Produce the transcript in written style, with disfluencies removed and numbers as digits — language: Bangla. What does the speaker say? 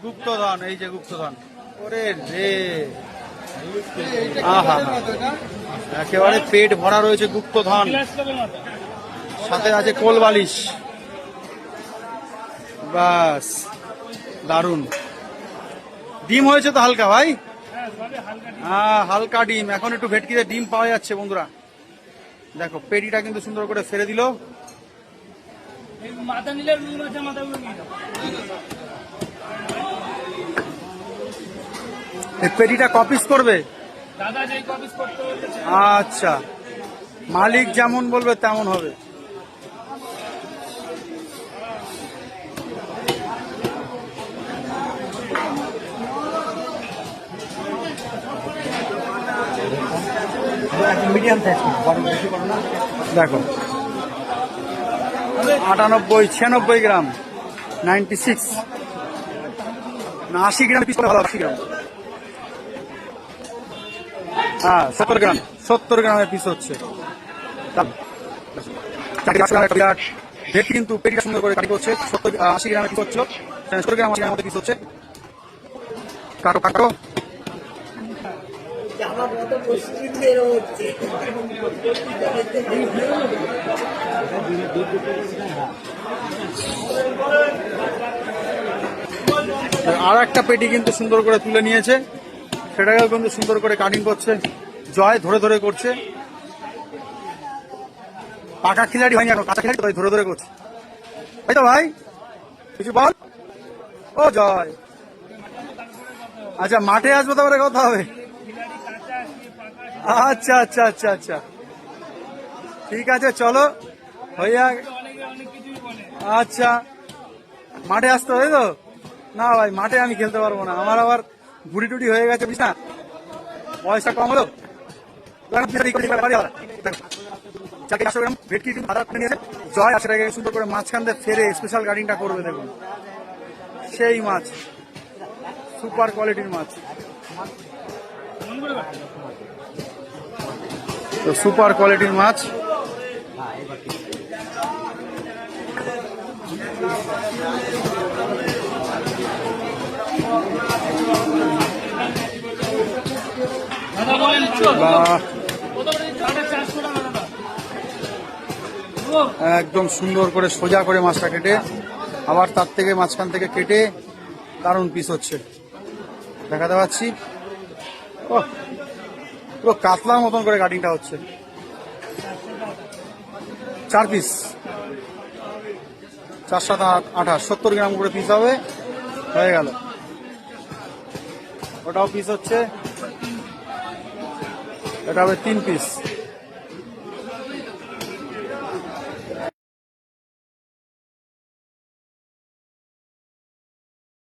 গুপ্তধন, এই যে গুপ্তধন। ওরে রে, আহা, একেবারে পেট ভরা রয়েছে গুপ্তধন, সাথে আছে কোল বালিশ। বাস, দারুন। ডিম হয়েছে তো হালকা ভাই? হ্যাঁ, হালকা ডিম। এখন একটু ভেটকিতে ডিম পাওয়া যাচ্ছে বন্ধুরা। দেখো পেটিটা কিন্তু সুন্দর করে ফেলে দিল। এই পেটিটা কপিস করবে? আচ্ছা, মালিক যেমন বলবে তেমন হবে। মিডিয়াম সাইজ, দেখো 98, 96 গ্রাম, 96 না 80 গ্রাম পিস ভালো, 80 গ্রাম, হ্যাঁ 70 গ্রাম, 70 গ্রামের পিস হচ্ছে। কিন্তু পেটিটা সুন্দর করে কাটি করছে। 80 গ্রামের পিস হচ্ছে, 70 গ্রাম 80 গ্রামের মধ্যে পিস হচ্ছে। কাটো কাটো। আর একটা পেটি কিন্তু সুন্দর করে তুলে নিয়েছে, সেটাকেও কিন্তু সুন্দর করে কাটিং করছে। জয় ধরে ধরে করছে, পাকা খিলাড়ি হয়নি, কাঁচা খিলাড়ি ধরে ধরে করছে, তাই তো ভাই? কিছু বল। ও জয়, আচ্ছা মাঠে আসবো তারপরে কথা হবে। আচ্ছা আচ্ছা আচ্ছা আচ্ছা, ঠিক আছে চলো হইয়া। আচ্ছা, মাঠে আসতে হবে তো? না ভাই, মাঠে আমি খেলতে পারবো না, আমার আবার ভুড়ি টুটি হয়ে গেছে, বুঝ না, পয়সা কম হলো। জয় 80 টাকা সুন্দর করে মাঝখান দিয়ে ফেরে স্পেশাল গার্ডিংটা করবে। দেখুন সেই মাছ, সুপার কোয়ালিটির মাছ, তো সুপার কোয়ালিটির মাছ। একদম সুন্দর করে সোজা করে মাছটা কেটে, আবার তার থেকে মাঝখান থেকে কেটে দারুণ পিস হচ্ছে, দেখাতে পাচ্ছি। ও পুরো কাতলার মতন করে কাটিংটা হচ্ছে। 4 পিস, 4 7 28, 70 গ্রাম করে পিস হবে, হয়ে গেল। ওটাও পিস হচ্ছে, এটা হবে 3 পিস।